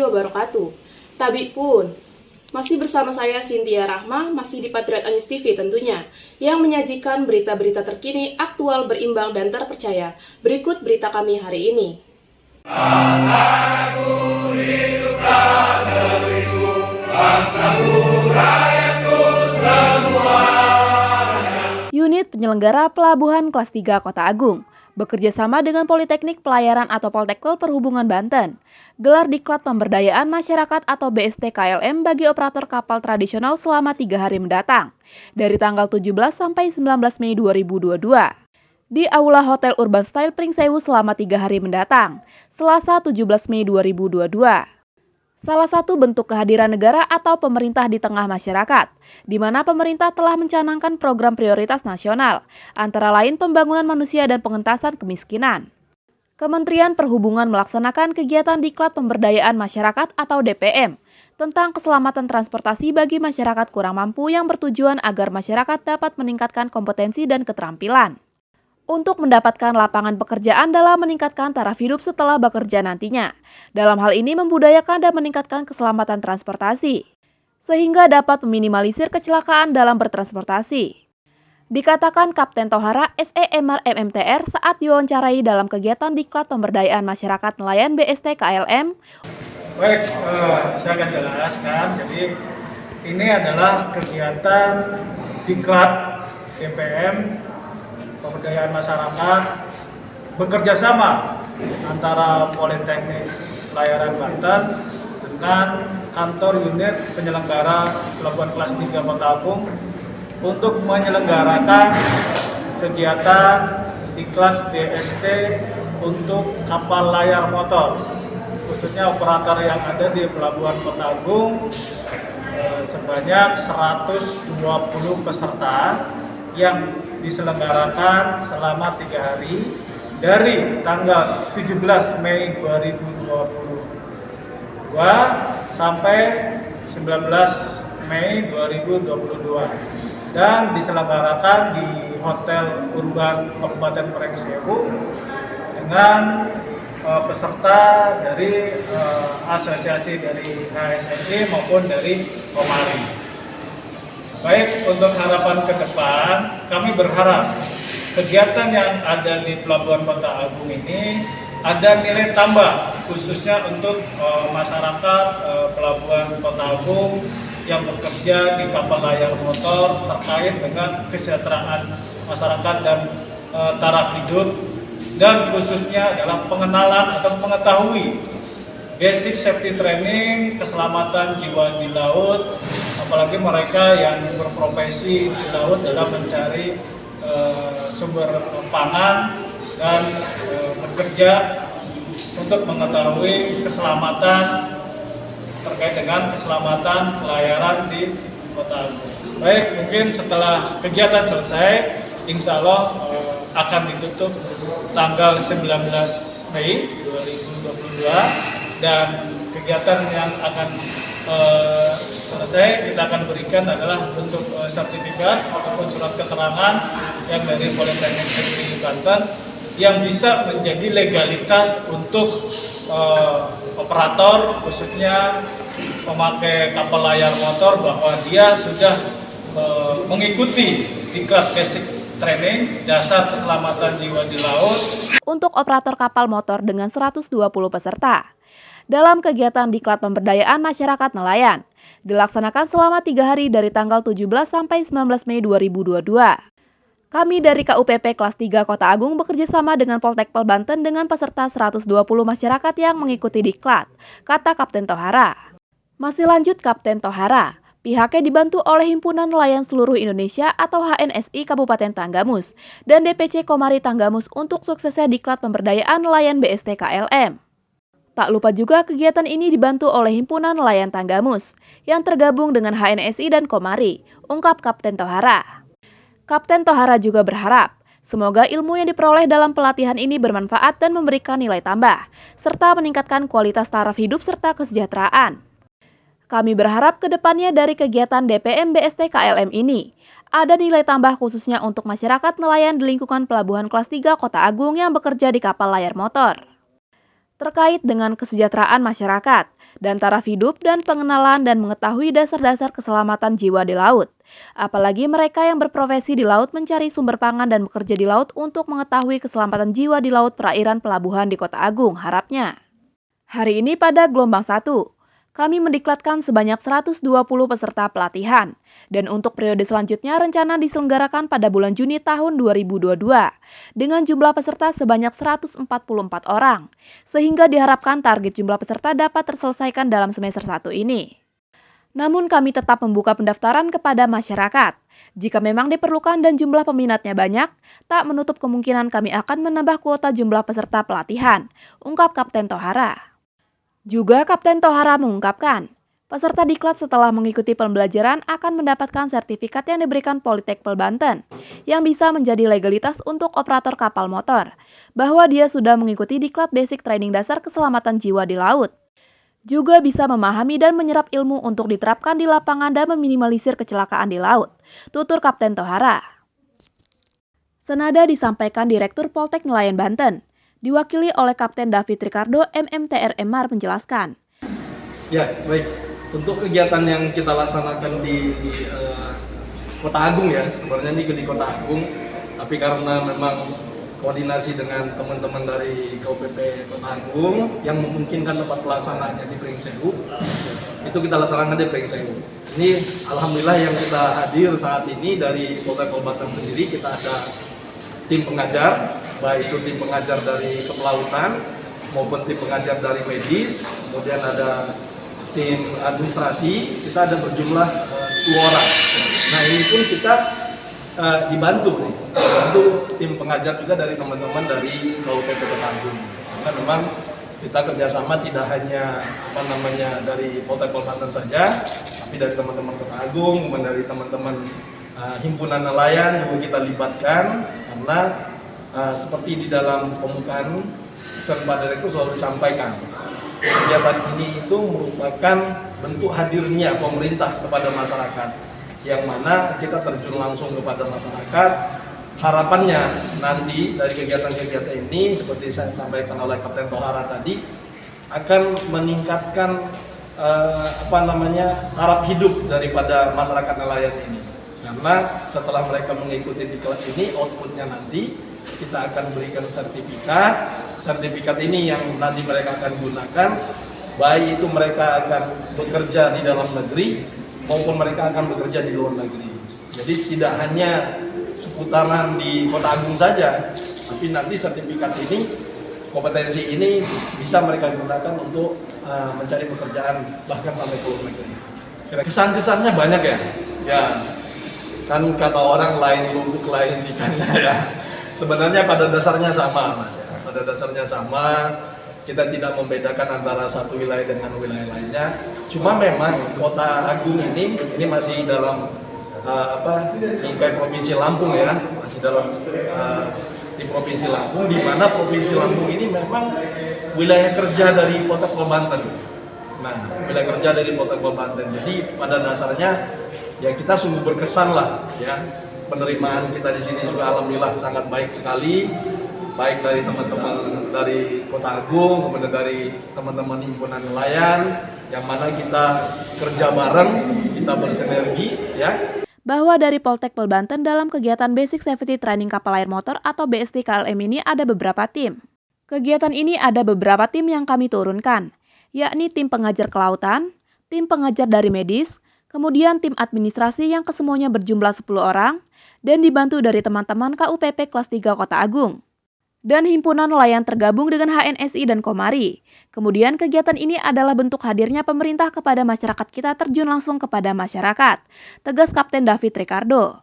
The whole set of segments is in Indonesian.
wabarakatuh. Tabi pun, masih bersama saya Cynthia Rahma, masih di Patriot News TV tentunya, yang menyajikan berita-berita terkini, aktual, berimbang, dan terpercaya. Berikut berita kami hari ini. Unit penyelenggara Pelabuhan Kelas 3 Kota Agung bekerja sama dengan Politeknik Pelayaran atau Poltekkes Perhubungan Banten, gelar diklat pemberdayaan masyarakat atau BST KLM bagi operator kapal tradisional selama 3 hari mendatang, dari tanggal 17 sampai 19 Mei 2022. Di Aula Hotel Urban Style Pringsewu selama 3 hari mendatang, Selasa 17 Mei 2022. Salah satu bentuk kehadiran negara atau pemerintah di tengah masyarakat, di mana pemerintah telah mencanangkan program prioritas nasional, antara lain pembangunan manusia dan pengentasan kemiskinan. Kementerian Perhubungan melaksanakan kegiatan diklat pemberdayaan masyarakat atau DPM, tentang keselamatan transportasi bagi masyarakat kurang mampu yang bertujuan agar masyarakat dapat meningkatkan kompetensi dan keterampilan untuk mendapatkan lapangan pekerjaan dalam meningkatkan taraf hidup setelah bekerja nantinya. Dalam hal ini membudayakan dan meningkatkan keselamatan transportasi, sehingga dapat meminimalisir kecelakaan dalam bertransportasi. Dikatakan Kapten Tohara SEMR MMTR saat diwawancarai dalam kegiatan diklat pemberdayaan masyarakat nelayan BST KLM. Baik, saya akan jelaskan. Jadi ini adalah kegiatan diklat DPM pemberdayaan masyarakat bekerja sama antara Politeknik Pelayaran Banten dengan kantor unit penyelenggara Pelabuhan Kelas 3 Kota Agung untuk menyelenggarakan kegiatan diklat BST untuk kapal layar motor, khususnya operator yang ada di Pelabuhan Kota Agung sebanyak 120 peserta yang diselenggarakan selama 3 hari dari tanggal 17 Mei 2022 sampai 19 Mei 2022 dan diselenggarakan di Hotel Urban Kabupaten Pringsewu dengan peserta dari asosiasi dari HSNI maupun dari Komari. Baik, untuk harapan ke depan, kami berharap kegiatan yang ada di Pelabuhan Kota Agung ini ada nilai tambah, khususnya untuk masyarakat Pelabuhan Kota Agung yang bekerja di kapal layar motor terkait dengan kesejahteraan masyarakat dan taraf hidup, dan khususnya adalah pengenalan atau mengetahui basic safety training, keselamatan jiwa di laut, apalagi mereka yang berprofesi di laut dalam mencari sumber pangan dan bekerja untuk mengetahui keselamatan terkait dengan keselamatan pelayaran di Kota Agung. Baik, mungkin setelah kegiatan selesai, insya Allah akan ditutup tanggal 19 Mei 2022 dan kegiatan yang akan selesai kita akan berikan adalah bentuk sertifikat ataupun surat keterangan yang dari Politeknik Negeri Banten yang bisa menjadi legalitas untuk operator, khususnya pemakai kapal layar motor, bahwa dia sudah mengikuti diklat basic training dasar keselamatan jiwa di laut untuk operator kapal motor dengan 120 peserta. Dalam kegiatan diklat pemberdayaan masyarakat nelayan, dilaksanakan selama 3 hari dari tanggal 17 sampai 19 Mei 2022. Kami dari KUPP Kelas 3 Kota Agung bekerja sama dengan Poltekkes Banten dengan peserta 120 masyarakat yang mengikuti diklat, kata Kapten Tohara. Masih lanjut Kapten Tohara, pihaknya dibantu oleh Himpunan Nelayan Seluruh Indonesia atau HNSI Kabupaten Tanggamus dan DPC Komari Tanggamus untuk suksesnya diklat pemberdayaan nelayan BST KLM. Tak lupa juga kegiatan ini dibantu oleh Himpunan Nelayan Tanggamus yang tergabung dengan HNSI dan Komari, ungkap Kapten Tohara. Kapten Tohara juga berharap semoga ilmu yang diperoleh dalam pelatihan ini bermanfaat dan memberikan nilai tambah, serta meningkatkan kualitas taraf hidup serta kesejahteraan. Kami berharap ke depannya dari kegiatan DPM BST KLM ini ada nilai tambah khususnya untuk masyarakat nelayan di lingkungan Pelabuhan Kelas 3 Kota Agung yang bekerja di kapal layar motor. Terkait dengan kesejahteraan masyarakat, dan taraf hidup dan pengenalan dan mengetahui dasar-dasar keselamatan jiwa di laut. Apalagi mereka yang berprofesi di laut mencari sumber pangan dan bekerja di laut untuk mengetahui keselamatan jiwa di laut perairan pelabuhan di Kota Agung, harapnya. Hari ini pada gelombang 1, kami mendiklatkan sebanyak 120 peserta pelatihan, dan untuk periode selanjutnya rencana diselenggarakan pada bulan Juni tahun 2022, dengan jumlah peserta sebanyak 144 orang, sehingga diharapkan target jumlah peserta dapat terselesaikan dalam semester 1 ini. Namun kami tetap membuka pendaftaran kepada masyarakat. Jika memang diperlukan dan jumlah peminatnya banyak, tak menutup kemungkinan kami akan menambah kuota jumlah peserta pelatihan, ungkap Kapten Tohara. Juga Kapten Tohara mengungkapkan, peserta diklat setelah mengikuti pembelajaran akan mendapatkan sertifikat yang diberikan Politeknik Banten, yang bisa menjadi legalitas untuk operator kapal motor, bahwa dia sudah mengikuti diklat basic training dasar keselamatan jiwa di laut. Juga bisa memahami dan menyerap ilmu untuk diterapkan di lapangan dan meminimalisir kecelakaan di laut, tutur Kapten Tohara. Senada disampaikan Direktur Poltek Nelayan Banten, diwakili oleh Kapten David Ricardo MMTR MR menjelaskan. Ya, baik. Untuk kegiatan yang kita laksanakan di Kota Agung ya, sebenarnya ini di Kota Agung, tapi karena memang koordinasi dengan teman-teman dari KUPP Kota Agung yang memungkinkan tempat pelaksanaannya di Pringsewu, itu kita laksanakan di Pringsewu. Ini alhamdulillah yang kita hadir saat ini dari Politeknik Banten sendiri, kita ada tim pengajar, baik itu tim pengajar dari kepelautan maupun tim pengajar dari medis, kemudian ada tim administrasi, kita ada berjumlah 10 orang. Nah ini pun kita dibantu tim pengajar juga dari teman-teman dari KUPP Kota Agung. Karena memang kita kerjasama tidak hanya dari Politeknik Banten saja, tapi dari teman-teman Kota Agung, kemudian dari teman-teman himpunan nelayan juga kita libatkan, karena seperti di dalam pembukaan pesan Pak Direktur selalu disampaikan, kegiatan ini itu merupakan bentuk hadirnya pemerintah kepada masyarakat, yang mana kita terjun langsung kepada masyarakat. Harapannya nanti dari kegiatan-kegiatan ini, seperti saya sampaikan oleh Kapten Tohara tadi, akan meningkatkan taraf hidup daripada masyarakat nelayan ini. Karena setelah mereka mengikuti diklat ini, outputnya nanti kita akan berikan sertifikat ini yang nanti mereka akan gunakan, baik itu mereka akan bekerja di dalam negeri maupun mereka akan bekerja di luar negeri. Jadi tidak hanya seputaran di Kota Agung saja, tapi nanti sertifikat ini, kompetensi ini bisa mereka gunakan untuk mencari pekerjaan bahkan sampai ke luar negeri. Kesan-kesannya banyak ya kan kata orang lain lubuk lain ikannya ya. Sebenarnya pada dasarnya sama Mas ya. Pada dasarnya sama, kita tidak membedakan antara satu wilayah dengan wilayah lainnya. Cuma memang Kota Agung ini masih dalam lingkai Provinsi Lampung ya, masih dalam di Provinsi Lampung, di mana Provinsi Lampung ini memang wilayah kerja dari Politeknik Banten. Nah, wilayah kerja dari Politeknik Banten. Jadi pada dasarnya ya kita sungguh berkesan lah ya, penerimaan kita di sini juga alhamdulillah sangat baik sekali, baik dari teman-teman dari Kota Agung, kemudian dari teman-teman himpunan nelayan, yang mana kita kerja bareng, kita bersinergi ya. Bahwa dari Politeknik Banten dalam kegiatan Basic Safety Training Kapal Air Motor atau BST KLM ini ada beberapa tim. Kegiatan ini ada beberapa tim yang kami turunkan, yakni tim pengajar kelautan, tim pengajar dari medis, kemudian tim administrasi yang kesemuanya berjumlah 10 orang, dan dibantu dari teman-teman KUPP kelas 3 Kota Agung. Dan himpunan nelayan tergabung dengan HNSI dan Komari. Kemudian kegiatan ini adalah bentuk hadirnya pemerintah kepada masyarakat, kita terjun langsung kepada masyarakat, tegas Kapten David Ricardo.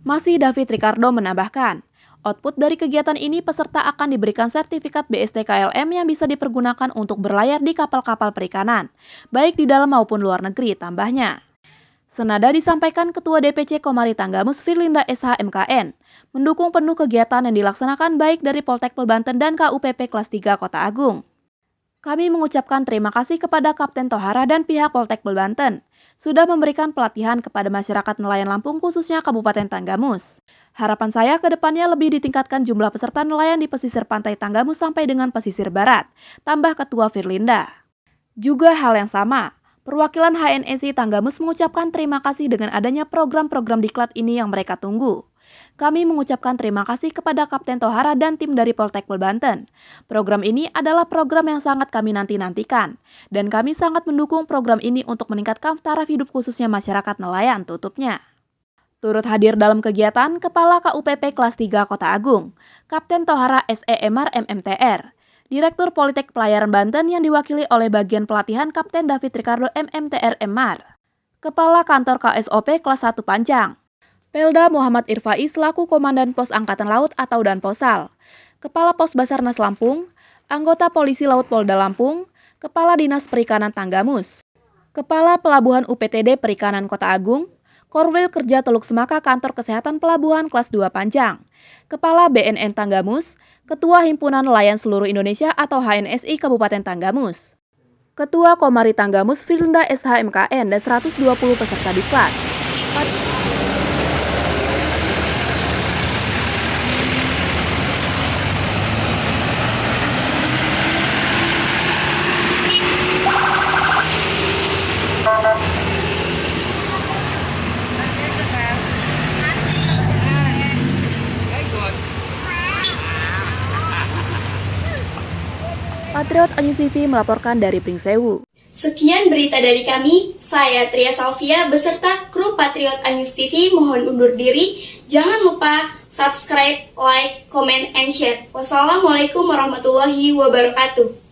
Masih David Ricardo menambahkan, output dari kegiatan ini peserta akan diberikan sertifikat BST KLM yang bisa dipergunakan untuk berlayar di kapal-kapal perikanan, baik di dalam maupun luar negeri, tambahnya. Senada disampaikan Ketua DPC Komari Tanggamus Firlinda SH MKN, mendukung penuh kegiatan yang dilaksanakan baik dari Politeknik Banten dan KUPP kelas 3 Kota Agung. Kami mengucapkan terima kasih kepada Kapten Tohara dan pihak Politeknik Banten sudah memberikan pelatihan kepada masyarakat nelayan Lampung khususnya Kabupaten Tanggamus. Harapan saya ke depannya lebih ditingkatkan jumlah peserta nelayan di pesisir pantai Tanggamus sampai dengan pesisir barat, tambah Ketua Firlinda. Juga hal yang sama, perwakilan HNSI Tanggamus mengucapkan terima kasih dengan adanya program-program diklat ini yang mereka tunggu. Kami mengucapkan terima kasih kepada Kapten Tohara dan tim dari Poltekkes Banten. Program ini adalah program yang sangat kami nanti-nantikan, dan kami sangat mendukung program ini untuk meningkatkan taraf hidup khususnya masyarakat nelayan, tutupnya. Turut hadir dalam kegiatan Kepala KUPP Kelas 3 Kota Agung, Kapten Tohara SEMR MMTR, Direktur Politek Pelayaran Banten yang diwakili oleh bagian pelatihan Kapten David Ricardo MMTR MR, Kepala Kantor KSOP Kelas 1 Pancang, Pelda Muhammad Irfai selaku Komandan Pos Angkatan Laut atau Danposal, Kepala Pos Basarnas Lampung, anggota Polisi Laut Polda Lampung, Kepala Dinas Perikanan Tanggamus, Kepala Pelabuhan UPTD Perikanan Kota Agung, Korwil Kerja Teluk Semaka Kantor Kesehatan Pelabuhan Kelas 2 Pancang, Kepala BNN Tanggamus, Ketua Himpunan Nelayan Seluruh Indonesia atau HNSI Kabupaten Tanggamus, Ketua Komari Tanggamus Firda SHMKN dan 120 peserta diklat. Patriot Anyus TV melaporkan dari Pringsewu. Sekian berita dari kami, saya Tria Salvia beserta kru Patriot Anyus TV mohon undur diri. Jangan lupa subscribe, like, comment, and share. Wassalamualaikum warahmatullahi wabarakatuh.